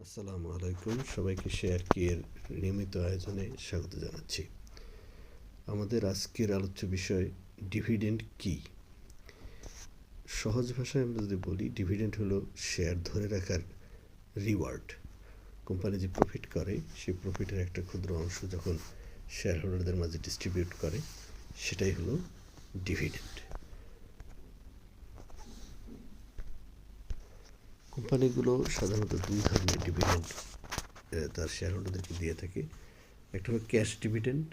আসসালামু আলাইকুম, সবাইকে শেয়ার কিয়ের নিয়মিত আয়োজনে স্বাগত জানাচ্ছি। আমাদের আজকের আলোচ্য বিষয় ডিভিডেন্ড কি। সহজ ভাষায় আমরা যদি বলি, ডিভিডেন্ড হলো শেয়ার ধরে রাখার রিওয়ার্ড। কোম্পানি যে প্রফিট করে সেই প্রফিটের একটা ক্ষুদ্র অংশ যখন শেয়ার হোল্ডারদের মাঝে ডিস্ট্রিবিউট করে, সেটাই হলো ডিভিডেন্ড। কোম্পানিগুলো সাধারণত দুই ধরনের ডিভিডেন্ড তার শেয়ার হোল্ডারদেরকে দিয়ে থাকে। একটা হলো ক্যাশ ডিভিডেন্ড।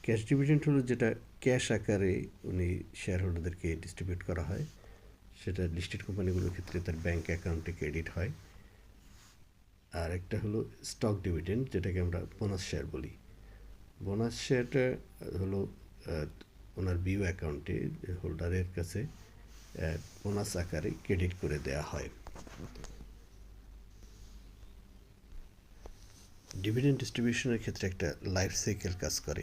ক্যাশ ডিভিডেন্ড হলো যেটা ক্যাশ আকারে উনি শেয়ার হোল্ডারদেরকে ডিস্ট্রিবিউট করা হয়, সেটা লিস্টেড কোম্পানিগুলোর ক্ষেত্রে তার ব্যাঙ্ক অ্যাকাউন্টে ক্রেডিট হয়। আর একটা হলো স্টক ডিভিডেন্ড, যেটাকে আমরা বোনাস শেয়ার বলি। বোনাস শেয়ারটা হলো ওনার বিও অ্যাকাউন্টে হোল্ডারের কাছে বোনাস আকারে ক্রেডিট করে দেওয়া হয়। ডিভিডেন্ড ডিস্ট্রিবিউশনের ক্ষেত্রে একটা লাইফ সাইকেল কাজ করে।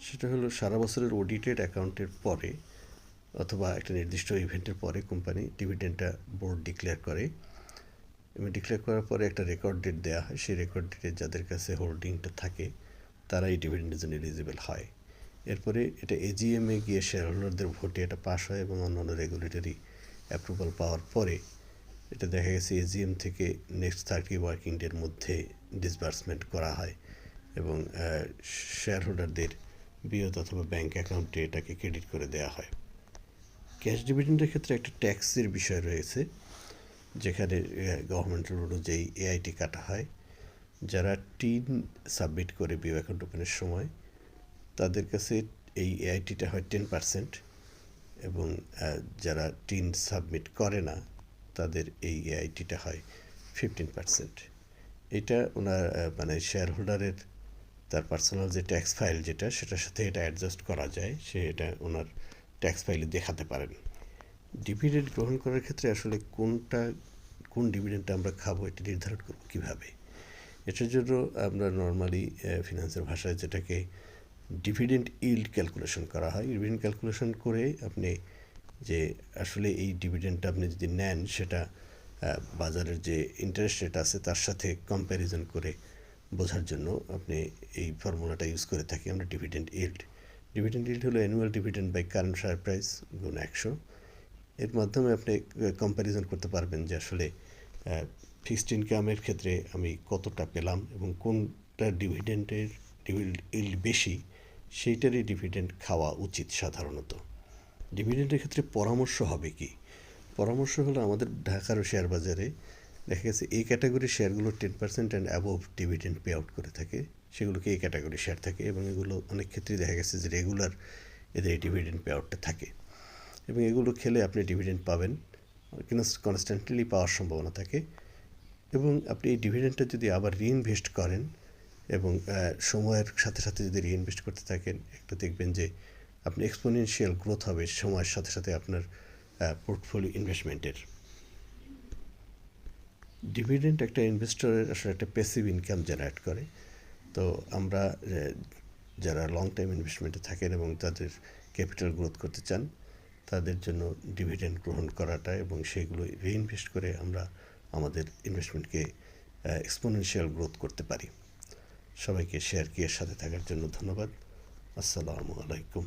সেটা হলো সারা বছরের অডিটেড অ্যাকাউন্টের পরে অথবা একটা নির্দিষ্ট ইভেন্টের পরে কোম্পানি ডিভিডেন্ডটা বোর্ড ডিক্লেয়ার করে, এবং ডিক্লেয়ার করার পরে একটা রেকর্ড ডেট দেওয়া হয়। সেই রেকর্ড ডেটে যাদের কাছে হোল্ডিংটা থাকে তারা এই ডিভিডেন্ডের জন্য এলিজিবল হয়। এরপরে এটা এজিএমে গিয়ে শেয়ার হোল্ডারদের ভোটে এটা পাস হয় এবং অন্যান্য রেগুলেটরি অ্যাপ্রুভাল পাওয়ার পরে এটা দেখা গেছে এজিএম থেকে নেক্সট 30 ওয়ার্কিং ডের মধ্যে ডিসবার্সমেন্ট করা হয় এবং শেয়ার হোল্ডারদের বিয়ত অথবা ব্যাঙ্ক অ্যাকাউন্টে এটাকে ক্রেডিট করে দেওয়া হয়। ক্যাশ ডিভিডেন্ডের ক্ষেত্রে একটা ট্যাক্সের বিষয় রয়েছে, যেখানে গভর্নমেন্টের অনুযায়ী এআইটি কাটা হয়। যারা টিন সাবমিট করে বিও অ্যাকাউন্ট ওপেনের সময় তাদের কাছে এই এআইটিটা হয় 10%, এবং যারা টিন সাবমিট করে না তাদের এই এআইটিটা হয় 15%। এটা ওনার মানে শেয়ার হোল্ডারের তার পার্সোনাল যে ট্যাক্স ফাইল যেটা, সেটার সাথে এটা অ্যাডজাস্ট করা যায়, সে এটা ওনার ট্যাক্স ফাইলে দেখাতে পারেন। ডিভিডেন্ড গ্রহণ করার ক্ষেত্রে আসলে কোন ডিভিডেন্ডটা আমরা খাবো এটা নির্ধারণ করব কীভাবে। এটার জন্য আমরা নর্মালি ফিনান্সের ভাষায় যেটাকে ডিভিডেন্ড ইল্ড ক্যালকুলেশন করা হয়। ডিভিডেন্ড ক্যালকুলেশন করে আপনি যে আসলে এই ডিভিডেন্ডটা আপনি যদি নেন, সেটা বাজারের যে ইন্টারেস্ট রেট আছে তার সাথে কম্প্যারিজন করে বোঝার জন্য আপনি এই ফর্মুলাটা ইউজ করে থাকি আমরা ডিভিডেন্ড ইল্ড। ডিভিডেন্ড ইল্ড হলো annual dividend by current share price গুণ 100। এর মাধ্যমে আপনি কম্প্যারিজন করতে পারবেন যে আসলে ফিক্সড ইনকামের ক্ষেত্রে আমি কতটা পেলাম এবং কোনটা ডিভিডেন্ডের ইল্ড বেশি, সেইটারই ডিভিডেন্ড খাওয়া উচিত। সাধারণত ডিভিডেন্ডের ক্ষেত্রে পরামর্শ হবে কি? পরামর্শ হলো আমাদের ঢাকার শেয়ার বাজারে দেখা গেছে এই ক্যাটাগরির শেয়ারগুলো 10% and above dividend pay out করে থাকে, সেগুলোকে এই ক্যাটাগরির শেয়ার থাকে, এবং এগুলো অনেক ক্ষেত্রেই দেখা গেছে যে রেগুলার এদের এই ডিভিডেন্ড পে আউটটা থাকে, এবং এগুলো খেলে আপনি ডিভিডেন্ড পাবেন, কিন্তু কনস্ট্যান্টলি পাওয়ার সম্ভাবনা থাকে। এবং আপনি এই ডিভিডেন্ডটা যদি আবার রিইনভেস্ট করেন এবং সময়ের সাথে সাথে যদি রিইনভেস্ট করতে থাকেন, একটা দেখবেন যে আপনি এক্সপোনেনশিয়াল গ্রোথ হবে সময়ের সাথে সাথে আপনার পোর্টফোলিও ইনভেস্টমেন্টের। ডিভিডেন্ড একটা ইনভেস্টরের আসলে একটা প্যাসিভ ইনকাম জেনারেট করে। তো আমরা যারা লং টাইম ইনভেস্টমেন্টে থাকেন এবং তাদের ক্যাপিটাল গ্রোথ করতে চান, তাদের জন্য ডিভিডেন্ড গ্রহণ করাটা এবং সেগুলো রিইনভেস্ট করে আমরা আমাদের ইনভেস্টমেন্টকে এক্সপোনেনশিয়াল গ্রোথ করতে পারি। সবাইকে শেয়ার কিয়ের সাথে থাকার জন্য ধন্যবাদ। আসসালামু আলাইকুম।